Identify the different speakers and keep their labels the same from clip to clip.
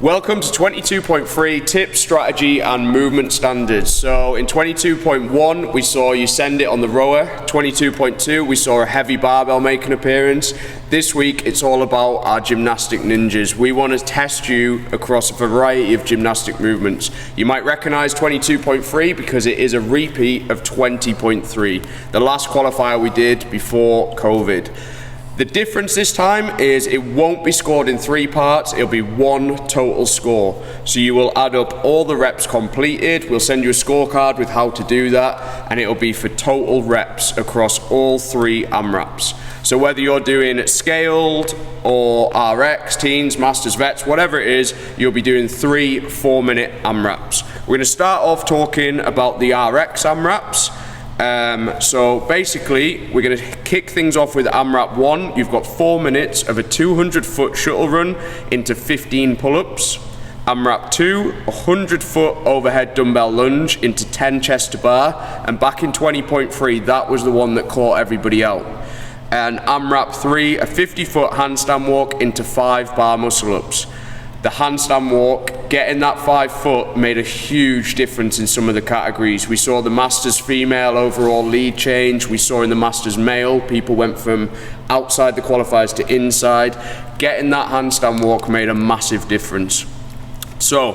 Speaker 1: Welcome to 22.3 Tips, Strategy and Movement Standards. So in 22.1 we saw you send it on the rower. 22.2 we saw a heavy barbell make an appearance. This week it's all about our gymnastic ninjas. We want to test you across a variety of gymnastic movements. You might recognize 22.3 because it is a repeat of 20.3, the last qualifier we did before COVID. The difference this time is it won't be scored in 3 parts, it'll be 1 total score. So you will add up all the reps completed, we'll send you a scorecard with how to do that, and it'll be for total reps across all 3 AMRAPs. So whether you're doing scaled or RX, teens, masters, vets, whatever it is, you'll be doing 3 4-minute AMRAPs. We're going to start off talking about the RX AMRAPs. So basically we're going to kick things off with AMRAP 1. You've got 4 minutes of a 200-foot shuttle run into 15 pull-ups. AMRAP 2, 100-foot overhead dumbbell lunge into 10 chest to bar, and back in 20.3 that was the one that caught everybody out. And AMRAP 3, a 50-foot handstand walk into 5 bar muscle ups. The handstand walk, getting that 5 foot made a huge difference in some of the categories. We saw the Masters female overall lead change. We saw in the Masters male, people went from outside the qualifiers to inside. Getting that handstand walk made a massive difference. So,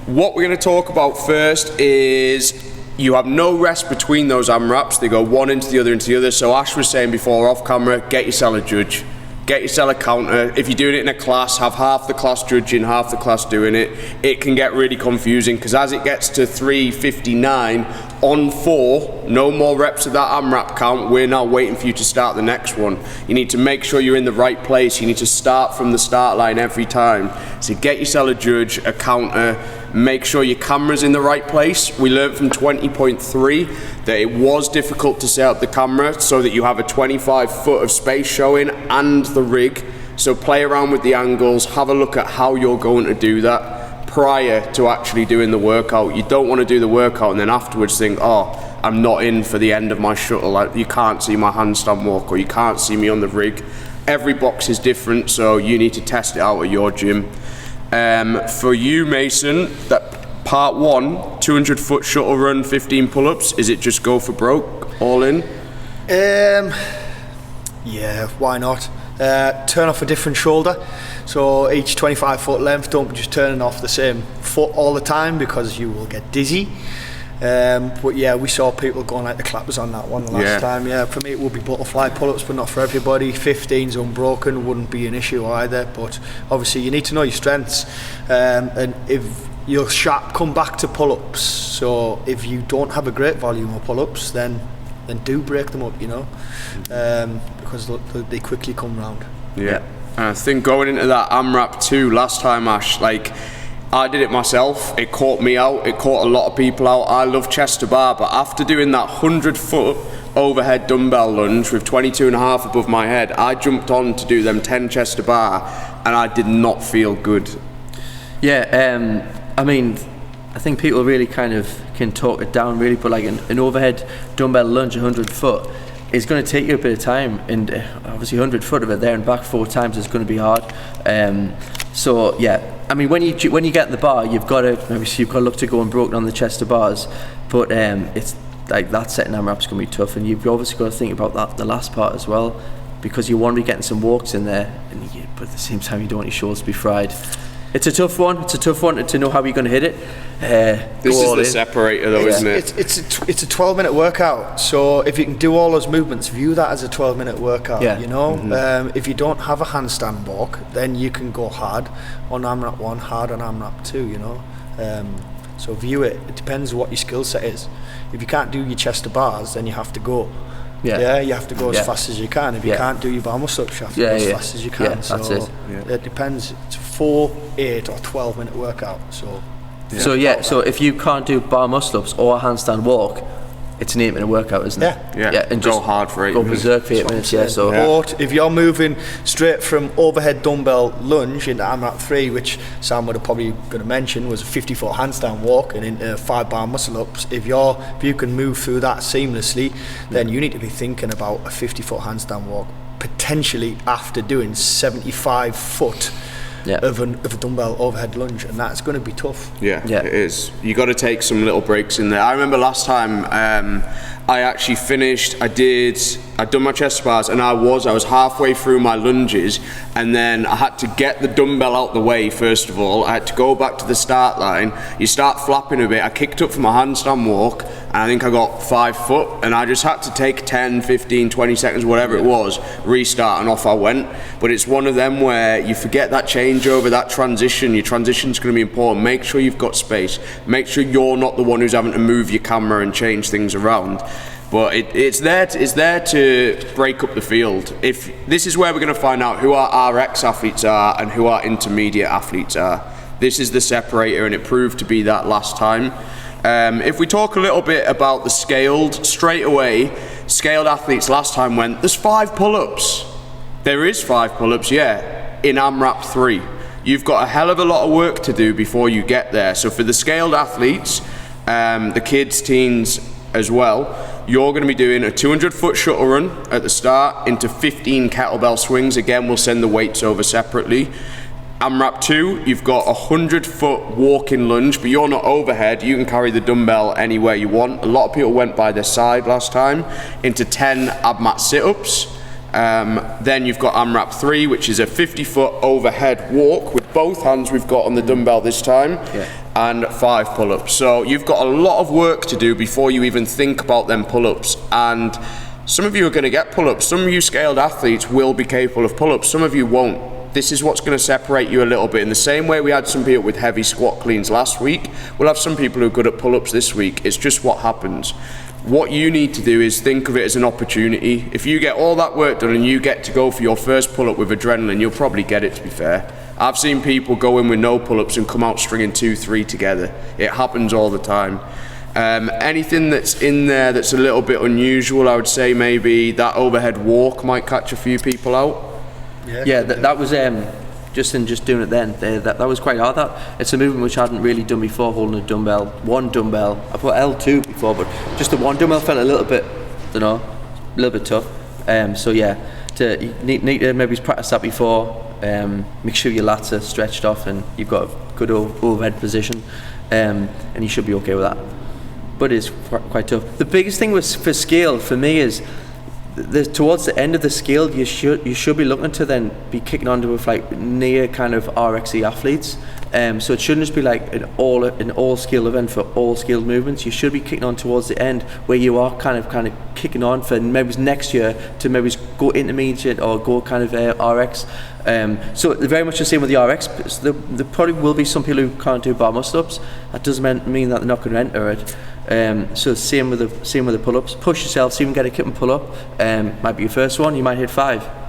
Speaker 1: what we're going to talk about first is you have no rest between those AMRAPs. They go one into the other. So Ash was saying before off camera, get yourself a judge. Get yourself a counter. If you're doing it in a class, have half the class judging, half the class doing it. It can get really confusing because as it gets to 3:59 on 4, no more reps of that AMRAP count. We're now waiting for you to start the next one. You need to make sure you're in the right place. You need to start from the start line every time. So get yourself a judge, a counter. Make sure your camera's in the right place. We learned from 20.3 that it was difficult to set up the camera so that you have a 25 foot of space showing and the rig. So play around with the angles, have a look at how you're going to do that prior to actually doing the workout. You don't want to do the workout and then afterwards think, oh, I'm not in for the end of my shuttle. Like, you can't see my handstand walk or you can't see me on the rig. Every box is different, so you need to test it out at your gym. For you, Mason, that part 1, 200-foot shuttle run, 15 pull-ups, is it just go for broke, all in?
Speaker 2: Yeah, why not? Turn off a different shoulder. So each 25-foot length, don't be just turning off the same foot all the time because you will get dizzy. But yeah, we saw people going like the clappers on that one the last time. Yeah, for me it would be butterfly pull-ups, but not for everybody. 15's unbroken wouldn't be an issue either, but obviously you need to know your strengths. And if you'll come back to pull-ups, so if you don't have a great volume of pull-ups, then do break them up, you know, because they quickly come round.
Speaker 1: Yeah. And I think going into that AMRAP 2 last time, Ash, like, I did it myself, it caught me out, it caught a lot of people out. I love chest to bar, but after doing that 100-foot overhead dumbbell lunge with 22.5 above my head, I jumped on to do them 10 chest to bar and I did not feel good.
Speaker 3: Yeah, I mean, I think people really kind of can talk it down really, but like an overhead dumbbell lunge 100 foot is going to take you a bit of time, and obviously 100 foot of it there and back 4 times is going to be hard. So yeah, I mean, when you get the bar, you've got to look to go unbroken on the chest to bars, but it's like that setting AMRAP's going to be tough, and you've obviously got to think about that the last part as well, because you want to be getting some walks in there, but at the same time you don't want your shoulders to be fried. It's a tough one. It's a tough one to know how you're going to hit it.
Speaker 1: This is the separator, though, isn't it?
Speaker 2: It's a 12-minute workout. So if you can do all those movements, view that as a 12-minute workout. Yeah. You know, if you don't have a handstand walk, then you can go hard on AMRAP 1, hard on AMRAP 2. You know, so view it. It depends what your skill set is. If you can't do your chest to bars, then you have to go. Yeah, you have to go as fast as you can. If you can't do your bar muscle ups, you have to go as fast as you can.
Speaker 3: Yeah,
Speaker 2: so
Speaker 3: that's it.
Speaker 2: It depends. It's a 4, 8 or 12-minute workout. So
Speaker 3: so if you can't do bar muscle ups or a handstand walk, it's an 8-minute workout, isn't it?
Speaker 1: Yeah, and go hard for 8 minutes.
Speaker 3: Go berserk for 8 minutes,
Speaker 2: But if you're moving straight from overhead dumbbell lunge into AMRAP 3, which Sam would have probably going to mention was a 50-foot handstand walk and into 5 bar muscle ups, if you can move through that seamlessly, then you need to be thinking about a 50-foot handstand walk, potentially after doing 75 foot of a dumbbell overhead lunge, and that's going to be tough.
Speaker 1: Yeah, it is. You got to take some little breaks in there. I remember last time I actually finished. I'd done my chest bars, and I was halfway through my lunges, and then I had to get the dumbbell out the way. First of all, I had to go back to the start line. You start flapping a bit. I kicked up for my handstand walk, and I think I got 5 foot, and I just had to take 10, 15, 20 seconds, whatever it was, restart, and off I went. But it's one of them where you forget that changeover, that transition. Your transition's going to be important. Make sure you've got space. Make sure you're not the one who's having to move your camera and change things around. But it's there to break up the field. If this is where we're going to find out who our RX athletes are and who our intermediate athletes are. This is the separator, and it proved to be that last time. If we talk a little bit about the scaled, straight away, scaled athletes last time went, there's 5 pull-ups. There is 5 pull-ups, yeah, in AMRAP 3. You've got a hell of a lot of work to do before you get there. So for the scaled athletes, the kids, teens as well, you're going to be doing a 200-foot shuttle run at the start into 15 kettlebell swings. Again, we'll send the weights over separately. AMRAP 2, you've got a 100-foot walking lunge, but you're not overhead. You can carry the dumbbell anywhere you want. A lot of people went by their side last time, into 10 ab mat sit-ups. Then you've got AMRAP 3, which is a 50-foot overhead walk with both hands we've got on the dumbbell this time, and 5 pull-ups. So you've got a lot of work to do before you even think about them pull-ups. And some of you are going to get pull-ups. Some of you scaled athletes will be capable of pull-ups. Some of you won't. This is what's going to separate you a little bit. In the same way we had some people with heavy squat cleans last week, we'll have some people who are good at pull-ups this week. It's just what happens. What you need to do is think of it as an opportunity. If you get all that work done and you get to go for your first pull-up with adrenaline, you'll probably get it, to be fair. I've seen people go in with no pull-ups and come out stringing 2, 3 together. It happens all the time. Anything that's in there that's a little bit unusual, I would say maybe that overhead walk might catch a few people out.
Speaker 3: Yeah, that was just doing it then. That was quite hard. It's a movement which I hadn't really done before, holding a dumbbell, one dumbbell. I've put L2 before, but just the one dumbbell felt a little bit, a little bit tough. So yeah, you need to maybe practice that before. Make sure your lats are stretched off and you've got a good overhead position, and you should be okay with that. But it's quite tough. The biggest thing for scale for me is towards the end of the scale, you should be looking to then be kicking onto with like near kind of RXE athletes. So it shouldn't just be like an all scale event for all scaled movements. You should be kicking on towards the end where you are kind of kicking on for maybe next year to maybe go intermediate or go kind of RX. So very much the same with the RX. There probably will be some people who can't do bar muscle ups. That doesn't mean that they're not going to enter it. So same with the pull-ups. Push yourself, see if you can get a kip and pull up. Might be your first one. You might hit 5.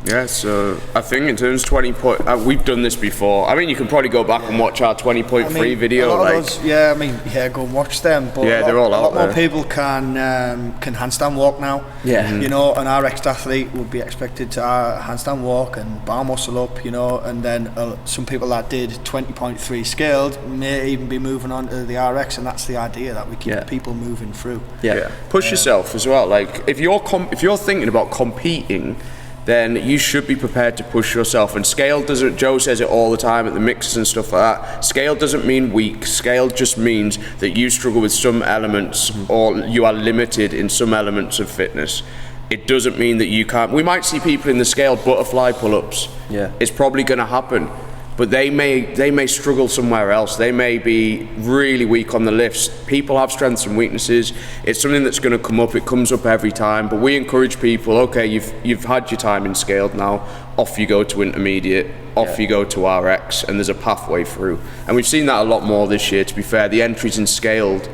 Speaker 1: Yeah, so I think in terms of 20 point, we've done this before. I mean, you can probably go back and watch our 20.3 video.
Speaker 2: Go and watch them. But
Speaker 1: they're all out there.
Speaker 2: A lot more people can handstand walk now.
Speaker 3: Yeah.
Speaker 2: An RX athlete would be expected to handstand walk and bar muscle up, and then some people that did 20.3 scaled may even be moving on to the RX, and that's the idea, that we keep people moving through.
Speaker 1: Yeah. Push yourself as well. Like if you're thinking about competing, then you should be prepared to push yourself. And scale doesn't, Joe says it all the time at the mixes and stuff like that, scale doesn't mean weak. Scale just means that you struggle with some elements or you are limited in some elements of fitness. It doesn't mean that you can't. We might see people in the scale butterfly pull-ups.
Speaker 3: Yeah.
Speaker 1: It's probably going to happen. But they may struggle somewhere else. They may be really weak on the lifts. People have strengths and weaknesses. It's something that's going to come up. It comes up every time. But we encourage people, okay, you've had your time in scaled now. Off you go to intermediate. Off you go to RX. And there's a pathway through. And we've seen that a lot more this year, to be fair. The entries in scaled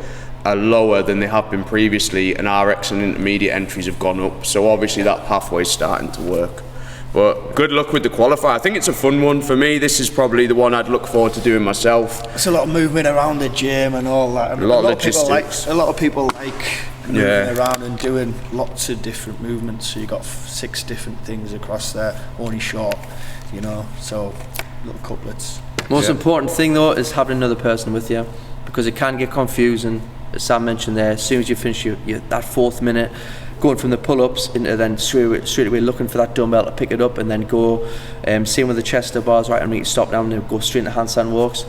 Speaker 1: are lower than they have been previously. And RX and intermediate entries have gone up. So obviously that pathway's starting to work. But good luck with the qualifier. I think it's a fun one for me. This is probably the one I'd look forward to doing myself.
Speaker 2: It's a lot of movement around the gym and all that.
Speaker 1: A lot of logistics.
Speaker 2: A lot of people like moving around and doing lots of different movements. So you got 6 different things across there, only short, so little couplets.
Speaker 3: Most important thing though is having another person with you, because it can get confusing. As Sam mentioned there, as soon as you finish that 4th minute, going from the pull-ups into then straight away looking for that dumbbell to pick it up and then go. Same with the chest to bars, right? And we stop down and go straight into handstand walks.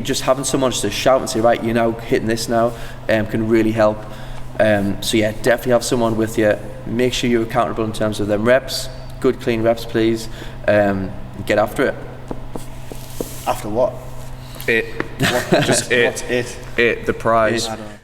Speaker 3: Just having someone just to shout and say, right, you're now hitting this now, can really help. So yeah, definitely have someone with you. Make sure you're accountable in terms of them reps. Good clean reps, please. Get after it.
Speaker 2: After what?
Speaker 1: Just it.
Speaker 2: What's it?
Speaker 1: It, the prize.
Speaker 2: I don't know.